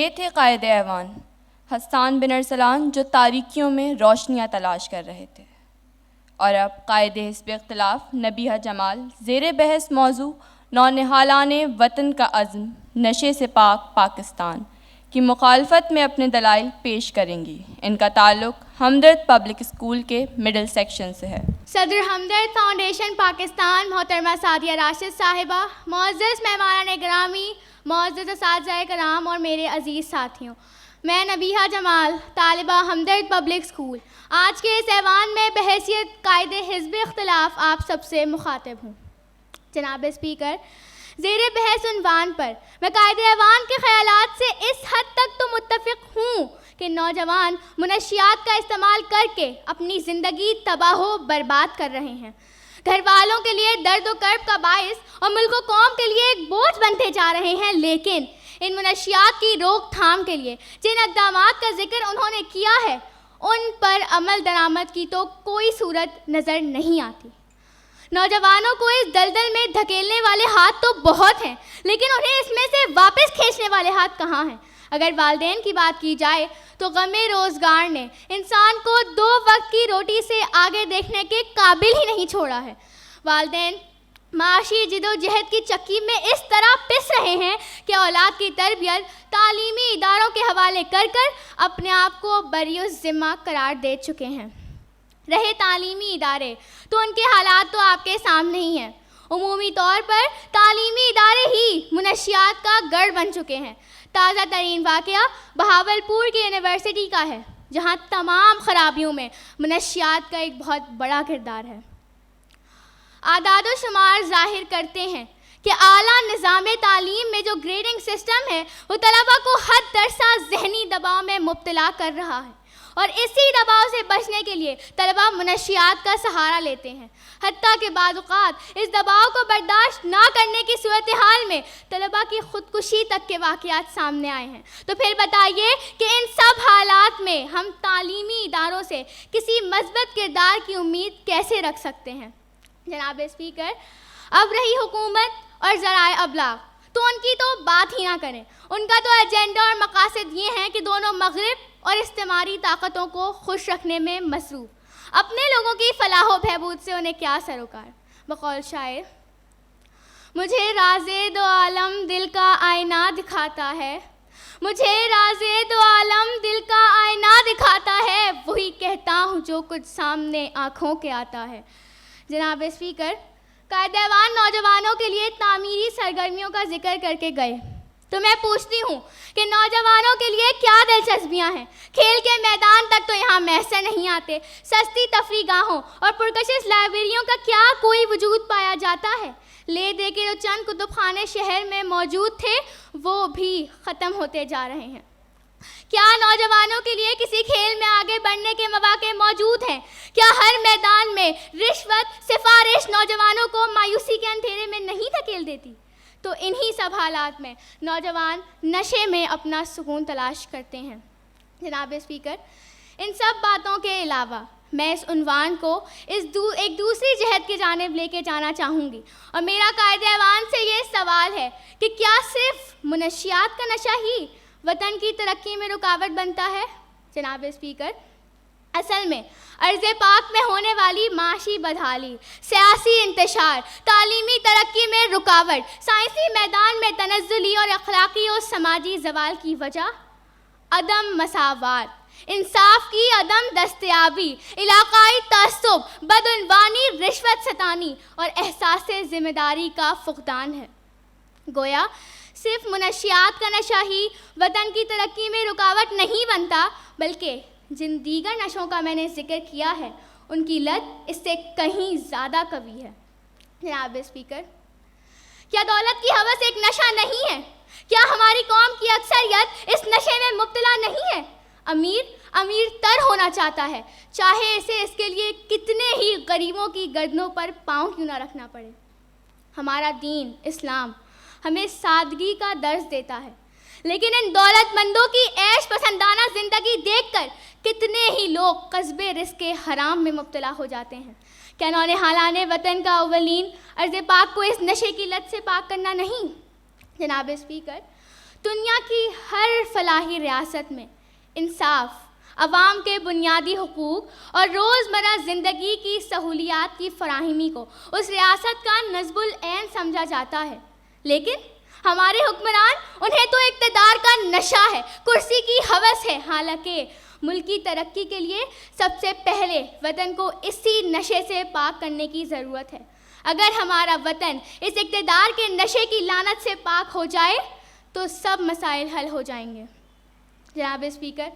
یہ تھے قائد ایوان حسان بن ارسلان جو تاریکیوں میں روشنیاں تلاش کر رہے تھے، اور اب قائد حزب اختلاف نبیہہ جمال زیر بحث موضوع نونہالان وطن کا عزم نشے سے پاک پاکستان کی مخالفت میں اپنے دلائل پیش کریں گی۔ ان کا تعلق ہمدرد پبلک اسکول کے مڈل سیکشن سے ہے۔ صدر ہمدرد فاؤنڈیشن پاکستان محترمہ سعدیہ راشد صاحبہ، معزز مہمانان گرامی، معزز اساتذہ کرام اور میرے عزیز ساتھیوں، میں نبیہہ جمال، طالبہ ہمدرد پبلک اسکول، آج کے اس ایوان میں بحیثیت قائد حزب اختلاف آپ سب سے مخاطب ہوں۔ جناب اسپیکر، زیر بحث عنوان پر میں قائد ایوان کے خیالات سے اس حد تک تو متفق ہوں کہ نوجوان منشیات کا استعمال کر کے اپنی زندگی تباہ و برباد کر رہے ہیں، گھر والوں کے لیے درد و کرب کا باعث اور ملک و قوم کے لیے ایک بوجھ بنتے جا رہے ہیں۔ لیکن ان منشیات کی روک تھام کے لیے جن اقدامات کا ذکر انہوں نے کیا ہے، ان پر عمل درآمد کی تو کوئی صورت نظر نہیں آتی۔ نوجوانوں کو اس دلدل میں دھکیلنے والے ہاتھ تو بہت ہیں، لیکن انہیں اس میں سے واپس کھینچنے والے ہاتھ کہاں ہیں؟ اگر والدین کی بات کی جائے تو غم روزگار نے انسان کو 2 وقت کی روٹی سے آگے دیکھنے کے قابل ہی نہیں چھوڑا ہے۔ والدین معاشی جدوجہد کی چکی میں اس طرح پس رہے ہیں کہ اولاد کی تربیت تعلیمی اداروں کے حوالے کر کر اپنے آپ کو بری الذمہ قرار دے چکے ہیں۔ رہے تعلیمی ادارے تو ان کے حالات تو آپ کے سامنے ہی ہیں۔ عمومی طور پر تعلیمی ادارے ہی منشیات کا گڑھ بن چکے ہیں۔ تازہ ترین واقعہ بہاولپور کی یونیورسٹی کا ہے، جہاں تمام خرابیوں میں منشیات کا ایک بہت بڑا کردار ہے۔ اعداد و شمار ظاہر کرتے ہیں کہ اعلیٰ نظام تعلیم میں جو گریڈنگ سسٹم ہے وہ طلبہ کو حد درسا ذہنی دباؤ میں مبتلا کر رہا ہے، اور اسی دباؤ سے بچنے کے لیے طلبہ منشیات کا سہارا لیتے ہیں، حتیٰ کہ بعض اوقات اس دباؤ کو برداشت نہ کرنے کی صورتحال میں طلبہ کی خودکشی تک کے واقعات سامنے آئے ہیں۔ تو پھر بتائیے کہ ان سب حالات میں ہم تعلیمی اداروں سے کسی مثبت کردار کی امید کیسے رکھ سکتے ہیں؟ جناب اسپیکر، اب رہی حکومت اور ذرائع ابلاغ، تو ان کی تو بات ہی نہ کریں۔ ان کا تو ایجنڈا اور مقاصد یہ ہیں کہ دونوں مغرب اور استعماری طاقتوں کو خوش رکھنے میں مصروف، اپنے لوگوں کی فلاح و بہبود سے انہیں کیا سروکار۔ بقول شاعر، مجھے راز دو عالم دل کا آئینہ دکھاتا ہے، مجھے راز دو عالم دل کا آئینہ دکھاتا ہے، وہی کہتا ہوں جو کچھ سامنے آنکھوں کے آتا ہے۔ جناب اسپیکر، قائد ایوان نوجوانوں کے لیے تعمیری سرگرمیوں کا ذکر کر کے گئے، تو میں پوچھتی ہوں کہ نوجوانوں کے لیے کیا دلچسپیاں ہیں؟ کھیل کے میدان تک تو یہاں میسر نہیں آتے، سستی تفریح گاہوں اور پرکشش لائبریریوں کا کیا کوئی وجود پایا جاتا ہے؟ لے دے کے جو چند کتب خانے شہر میں موجود تھے وہ بھی ختم ہوتے جا رہے ہیں۔ کیا نوجوانوں کے لیے کسی کھیل میں آگے بڑھنے کے مواقع موجود ہیں؟ کیا ہر میدان میں رشوت، سفارش نوجوانوں کو مایوسی کے اندھیرے میں نہیں دھکیل دیتی؟ تو انہی سب حالات میں نوجوان نشے میں اپنا سکون تلاش کرتے ہیں۔ جناب اسپیکر، ان سب باتوں کے علاوہ میں اس عنوان کو ایک دوسری جہت کی جانب لے کے جانا چاہوں گی، اور میرا قائد ایوان سے یہ سوال ہے کہ کیا صرف منشیات کا نشہ ہی وطن کی ترقی میں رکاوٹ بنتا ہے؟ جناب اسپیکر، اصل میں ارض پاک میں ہونے والی معاشی بدحالی، سیاسی انتشار، تعلیمی ترقی میں رکاوٹ، سائنسی میدان میں تنزلی اور اخلاقی اور سماجی زوال کی وجہ عدم مساوات، انصاف کی عدم دستیابی، علاقائی تعصب، بدعنوانی، رشوت ستانی اور احساس ذمہ داری کا فقدان ہے۔ گویا صرف منشیات کا نشہ ہی وطن کی ترقی میں رکاوٹ نہیں بنتا، بلکہ جن دیگر نشوں کا میں نے ذکر کیا ہے ان کی لت اس سے کہیں زیادہ قوی ہے۔ جناب اسپیکر، کیا دولت کی ہوس ایک نشہ نہیں ہے؟ کیا ہماری قوم کی اکثریت اس نشے میں مبتلا نہیں ہے؟ امیر تر ہونا چاہتا ہے، چاہے اسے اس کے لیے کتنے ہی غریبوں کی گردنوں پر پاؤں کیوں نہ رکھنا پڑے۔ ہمارا دین اسلام ہمیں سادگی کا درس دیتا ہے، لیکن ان دولت مندوں کی عیش پسندانہ زندگی دیکھ کر کتنے ہی لوگ قصب رزق حرام میں مبتلا ہو جاتے ہیں۔ کیا نونہالان وطن کا اولین ارض پاک کو اس نشے کی لت سے پاک کرنا نہیں؟ جناب اسپیکر، دنیا کی ہر فلاحی ریاست میں انصاف، عوام کے بنیادی حقوق اور روزمرہ زندگی کی سہولیات کی فراہمی کو اس ریاست کا نصب العین سمجھا جاتا ہے، لیکن ہمارے حکمران، انہیں تو اقتدار کا نشہ ہے، کرسی کی ہوس ہے، حالانکہ ملکی ترقی کے لیے سب سے پہلے وطن کو اسی نشے سے پاک کرنے کی ضرورت ہے۔ اگر ہمارا وطن اس اقتدار کے نشے کی لعنت سے پاک ہو جائے تو سب مسائل حل ہو جائیں گے۔ جناب اسپیکر،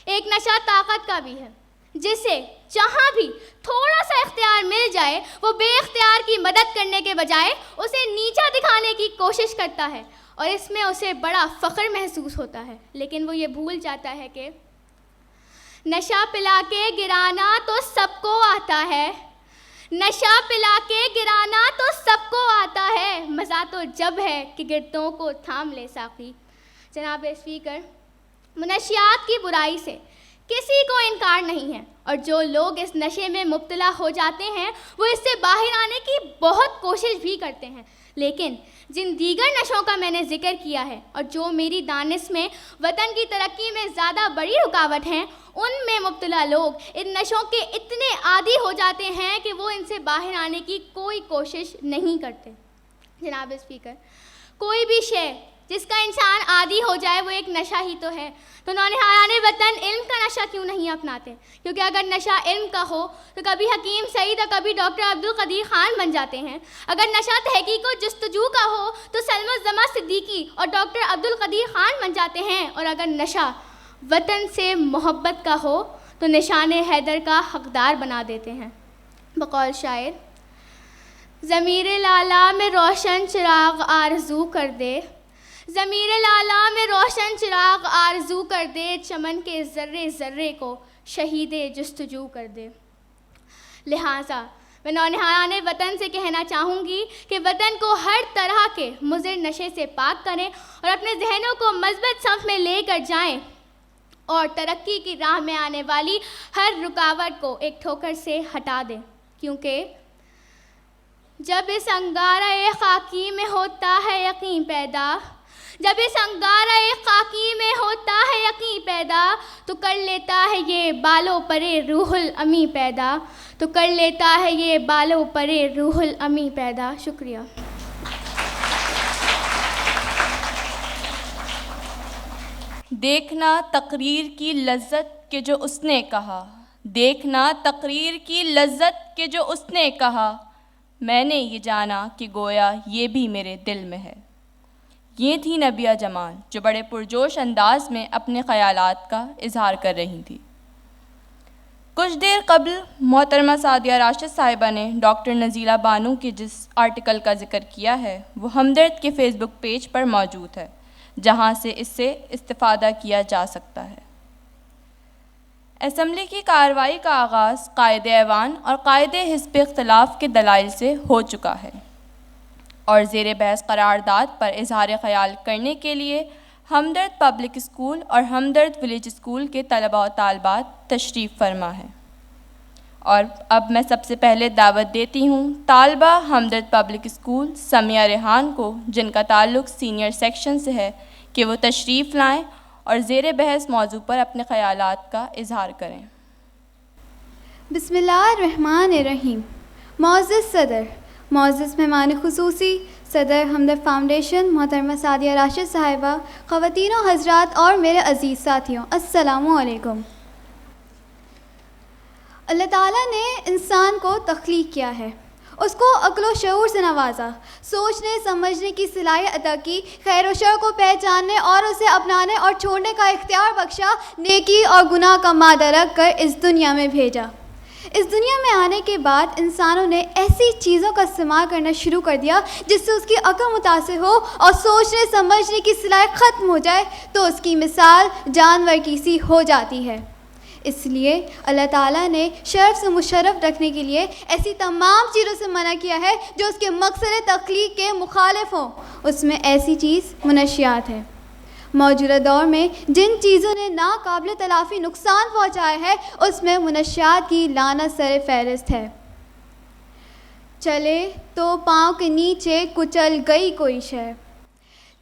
ایک نشہ طاقت کا بھی ہے، جسے جہاں بھی تھوڑا سا اختیار مل جائے وہ بے اختیار کی مدد کرنے کے بجائے اسے نیچا دکھانے کی کوشش کرتا ہے، اور اس میں اسے بڑا فخر محسوس ہوتا ہے، لیکن وہ یہ بھول جاتا ہے کہ نشہ پلا کے گرانا تو سب کو آتا ہے، نشہ پلا کے گرانا تو سب کو آتا ہے، مزہ تو جب ہے کہ گردوں کو تھام لے ساقی۔ جناب اسپیکر، منشیات کی برائی سے کسی کو انکار نہیں ہے، اور جو لوگ اس نشے میں مبتلا ہو جاتے ہیں وہ اس سے باہر آنے کی بہت کوشش بھی کرتے ہیں، لیکن جن دیگر نشوں کا میں نے ذکر کیا ہے اور جو میری دانش میں وطن کی ترقی میں زیادہ بڑی رکاوٹ ہیں، ان میں مبتلا لوگ ان نشوں کے اتنے عادی ہو جاتے ہیں کہ وہ ان سے باہر آنے کی کوئی کوشش نہیں کرتے۔ جناب اسپیکر، کوئی بھی شے جس کا انسان عادی ہو جائے وہ ایک نشہ ہی تو ہے، تو نونہالان وطن علم کا نشہ کیوں نہیں اپناتے؟ کیونکہ اگر نشہ علم کا ہو تو کبھی حکیم سعید اور کبھی ڈاکٹر عبدالقدیر خان بن جاتے ہیں، اگر نشہ تحقیق و جستجو کا ہو تو سلم الزما صدیقی اور ڈاکٹر عبدالقدیر خان بن جاتے ہیں، اور اگر نشہ وطن سے محبت کا ہو تو نشان حیدر کا حقدار بنا دیتے ہیں۔ بقول شاعر، ضمیر لالا میں روشن چراغ آرزو کر دے، ضمیر لالا میں روشن چراغ آرزو کر دے، چمن کے ذرے ذرے کو شہید جستجو کر دے۔ لہٰذا میں نونہالان وطن سے کہنا چاہوں گی کہ وطن کو ہر طرح کے مضر نشے سے پاک کریں اور اپنے ذہنوں کو مثبت سمت میں لے کر جائیں، اور ترقی کی راہ میں آنے والی ہر رکاوٹ کو ایک ٹھوکر سے ہٹا دیں، کیونکہ جب اس انگارہ خاکی میں ہوتا ہے یقین پیدا، جب اس انگارہ خاکی میں ہوتا ہے یقین پیدا، تو کر لیتا ہے یہ بالوں پرے روح الامی پیدا، تو کر لیتا ہے یہ بالوں پرے روح الامی پیدا۔ شکریہ۔ دیکھنا تقریر کی لذت کہ جو اس نے کہا، دیکھنا تقریر کی لذت کہ جو اس نے کہا، میں نے یہ جانا کہ گویا یہ بھی میرے دل میں ہے۔ یہ تھی نبیہ جمال، جو بڑے پرجوش انداز میں اپنے خیالات کا اظہار کر رہی تھی۔ کچھ دیر قبل محترمہ سعدیہ راشد صاحبہ نے ڈاکٹر نزیلہ بانو کے جس آرٹیکل کا ذکر کیا ہے وہ ہمدرد کے فیس بک پیج پر موجود ہے، جہاں سے اس سے استفادہ کیا جا سکتا ہے۔ اسمبلی کی کارروائی کا آغاز قائد ایوان اور قائد حزب اختلاف کے دلائل سے ہو چکا ہے، اور زیر بحث قرارداد پر اظہار خیال کرنے کے لیے ہمدرد پبلک اسکول اور ہمدرد ولیج اسکول کے طلباء و طالبات تشریف فرما ہیں۔ اور اب میں سب سے پہلے دعوت دیتی ہوں طالبہ ہمدرد پبلک اسکول سمیہ ریحان کو، جن کا تعلق سینئر سیکشن سے ہے، کہ وہ تشریف لائیں اور زیر بحث موضوع پر اپنے خیالات کا اظہار کریں۔ بسم اللہ الرحمن الرحیم۔ معزز صدر، معزز مہمان خصوصی صدر ہمدرد فاؤنڈیشن محترمہ سعدیہ راشد صاحبہ، خواتین و حضرات اور میرے عزیز ساتھیوں، السلام علیکم۔ اللہ تعالیٰ نے انسان کو تخلیق کیا ہے، اس کو عقل و شعور سے نوازا، سوچنے سمجھنے کی صلاحیت عطا کی، خیر و شر کو پہچاننے اور اسے اپنانے اور چھوڑنے کا اختیار بخشا، نیکی اور گناہ کا مادہ رکھ کر اس دنیا میں بھیجا۔ اس دنیا میں آنے کے بعد انسانوں نے ایسی چیزوں کا استعمال کرنا شروع کر دیا جس سے اس کی عقل متاثر ہو اور سوچنے سمجھنے کی صلاحیت ختم ہو جائے، تو اس کی مثال جانور کی سی ہو جاتی ہے۔ اس لیے اللہ تعالیٰ نے شرف سے مشرف رکھنے کے لیے ایسی تمام چیزوں سے منع کیا ہے جو اس کے مقصد تخلیق کے مخالف ہوں۔ اس میں ایسی چیز منشیات ہے۔ موجودہ دور میں جن چیزوں نے ناقابل تلافی نقصان پہنچایا ہے اس میں منشیات کی لعنت سر فہرست ہے۔ چلے تو پاؤں کے نیچے کچل گئی کوئی شے،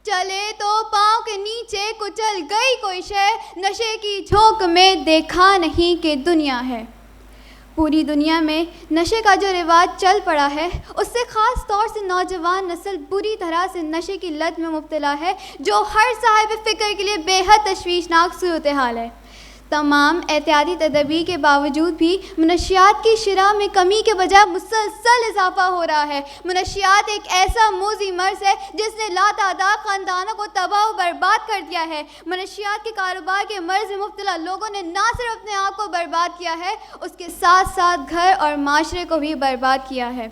چلے تو پاؤں کے نیچے کچل گئی کوئی شے، نشے کی جھونک میں دیکھا نہیں کہ دنیا ہے۔ پوری دنیا میں نشے کا جو رواج چل پڑا ہے، اس سے خاص طور سے نوجوان نسل بری طرح سے نشے کی لت میں مبتلا ہے، جو ہر صاحب فکر کے لیے بے حد تشویشناک صورتحال ہے۔ تمام احتیاطی تدابیر کے باوجود بھی منشیات کی شرح میں کمی کے بجائے مسلسل اضافہ ہو رہا ہے۔ منشیات ایک ایسا موذی مرض ہے جس نے لاتعداد خاندانوں کو تباہ و برباد کر دیا ہے۔ منشیات کے کاروبار کے مرض میں مبتلا لوگوں نے نہ صرف اپنے آپ کو برباد کیا ہے، اس کے ساتھ ساتھ گھر اور معاشرے کو بھی برباد کیا ہے۔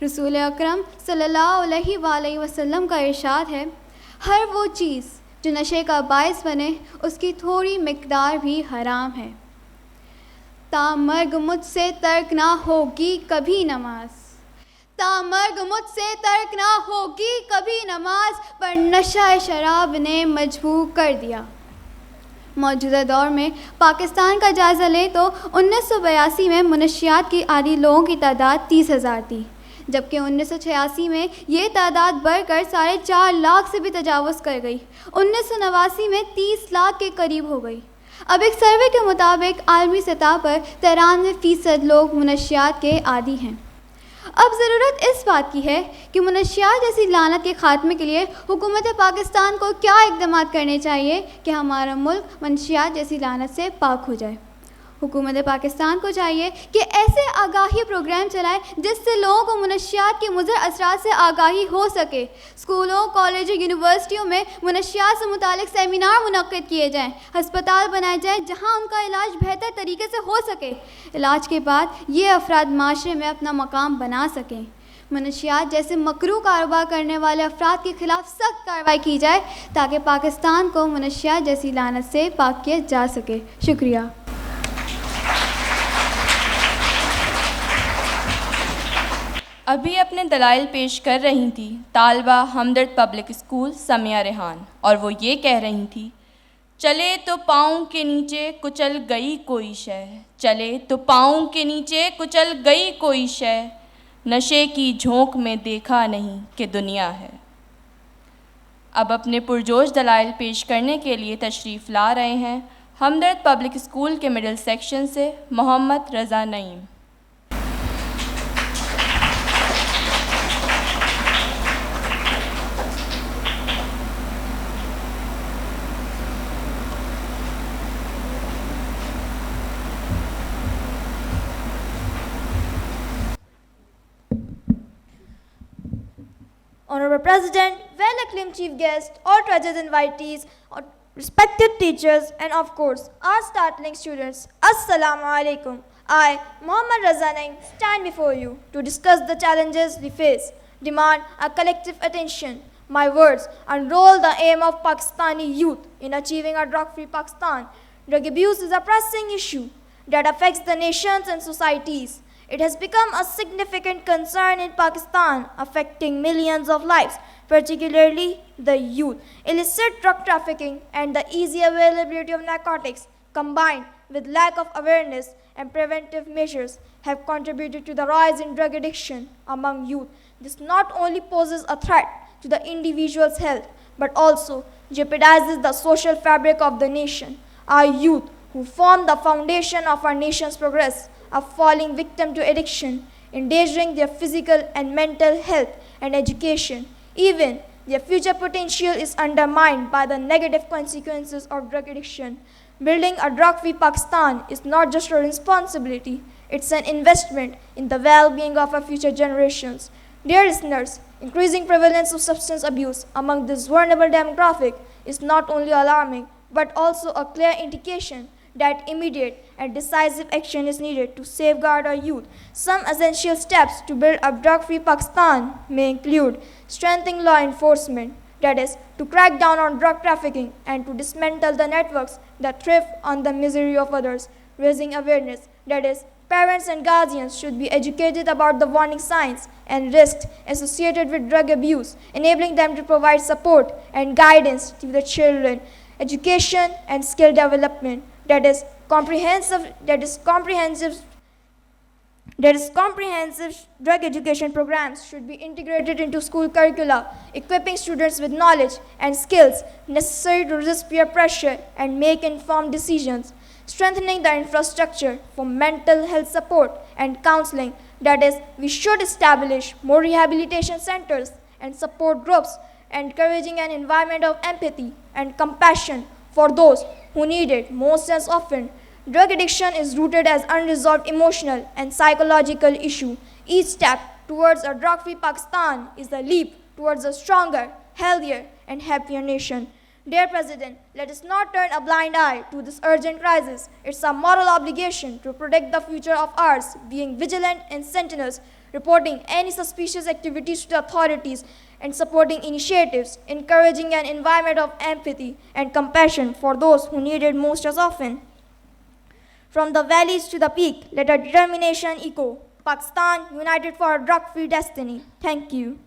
رسول اکرم صلی اللہ علیہ وآلہ وسلم کا ارشاد ہے، ہر وہ چیز جو نشے کا باعث بنے اس کی تھوڑی مقدار بھی حرام ہے۔ تا مرگ مجھ سے ترک نہ ہوگی کبھی نماز، تا مرگ مجھ سے ترک نہ ہوگی کبھی نماز، پر نشہ شراب نے مجبور کر دیا۔ موجودہ دور میں پاکستان کا جائزہ لیں تو 1982 میں منشیات کی عادی لوگوں کی تعداد 30,000 تھی، جبکہ 1986 میں یہ تعداد بڑھ کر 4.5 لاکھ سے بھی تجاوز کر گئی۔ 1989 میں 30 لاکھ کے قریب ہو گئی۔ اب ایک سروے کے مطابق عالمی سطح پر 93% لوگ منشیات کے عادی ہیں۔ اب ضرورت اس بات کی ہے کہ منشیات جیسی لعنت کے خاتمے کے لیے حکومت پاکستان کو کیا اقدامات کرنے چاہیے کہ ہمارا ملک منشیات جیسی لعنت سے پاک ہو جائے۔ حکومت پاکستان کو چاہیے کہ ایسے آگاہی پروگرام چلائے جس سے لوگوں کو منشیات کے مضر اثرات سے آگاہی ہو سکے۔ اسکولوں، کالجوں، یونیورسٹیوں میں منشیات سے متعلق سیمینار منعقد کیے جائیں، ہسپتال بنائے جائیں جہاں ان کا علاج بہتر طریقے سے ہو سکے۔ علاج کے بعد یہ افراد معاشرے میں اپنا مقام بنا سکیں۔ منشیات جیسے مکروہ کاروبار کرنے والے افراد کے خلاف سخت کارروائی کی جائے تاکہ پاکستان کو منشیات جیسی لعنت سے پاک کیا جا سکے۔ شکریہ۔ ابھی اپنے دلائل پیش کر رہی تھی طالبہ ہمدرد پبلک اسکول سمیہ ریحان، اور وہ یہ کہہ رہی تھی، چلے تو پاؤں کے نیچے کچل گئی کوئی شے، چلے تو پاؤں کے نیچے کچل گئی کوئی شے، نشے کی جھونک میں دیکھا نہیں کہ دنیا ہے۔ اب اپنے پرجوش دلائل پیش کرنے کے لیے تشریف لا رہے ہیں ہمدرد پبلک اسکول کے مڈل سیکشن سے محمد رضا نعیم۔ Honorable President, well-acclaimed chief guests, all treasured invitees, respected teachers, and of course, our startling students, Assalamu alaikum. I, Mohammad Raza Naeem, stand before you to discuss the challenges we face, demand our collective attention. My words unroll the aim of Pakistani youth in achieving a drug-free Pakistan. Drug abuse is a pressing issue that affects the nations and societies. It has become a significant concern in Pakistan, affecting millions of lives, particularly the youth. Illicit drug trafficking and the easy availability of narcotics, combined with lack of awareness and preventive measures, have contributed to the rise in drug addiction among youth. This not only poses a threat to the individual's health, but also jeopardizes the social fabric of the nation. Our youth, who form the foundation of our nation's progress, are falling victim to addiction, endangering their physical and mental health and education. Even their future potential is undermined by the negative consequences of drug addiction. Building a drug-free Pakistan is not just a responsibility, it's an investment in the well-being of our future generations. Dear listeners, increasing prevalence of substance abuse among this vulnerable demographic is not only alarming, but also a clear indication that immediate and decisive action is needed to safeguard our youth. Some essential steps to build a drug-free Pakistan may include strengthening law enforcement, that is, to crack down on drug trafficking and to dismantle the networks that thrive on the misery of others, raising awareness, that is, parents and guardians should be educated about the warning signs and risks associated with drug abuse, enabling them to provide support and guidance to the children, education and skill development, that is comprehensive There is comprehensive drug education programs should be integrated into school curricula, equipping students with knowledge and skills necessary to resist peer pressure and make informed decisions. Strengthening the infrastructure for mental health support and counseling, that is, we should establish more rehabilitation centers and support groups, encouraging an environment of empathy and compassion for those who need it most as often. Drug addiction is rooted as unresolved emotional and psychological issue. Each step towards a drug-free Pakistan is a leap towards a stronger, healthier, and happier nation. Dear President, let us not turn a blind eye to this urgent crisis. It's a moral obligation to protect the future of ours, being vigilant and sentinels, reporting any suspicious activities to the authorities, and supporting initiatives, encouraging an environment of empathy and compassion for those who need it most as often. From the valleys to the peak, let our determination echo. Pakistan, united for a drug-free destiny. Thank you.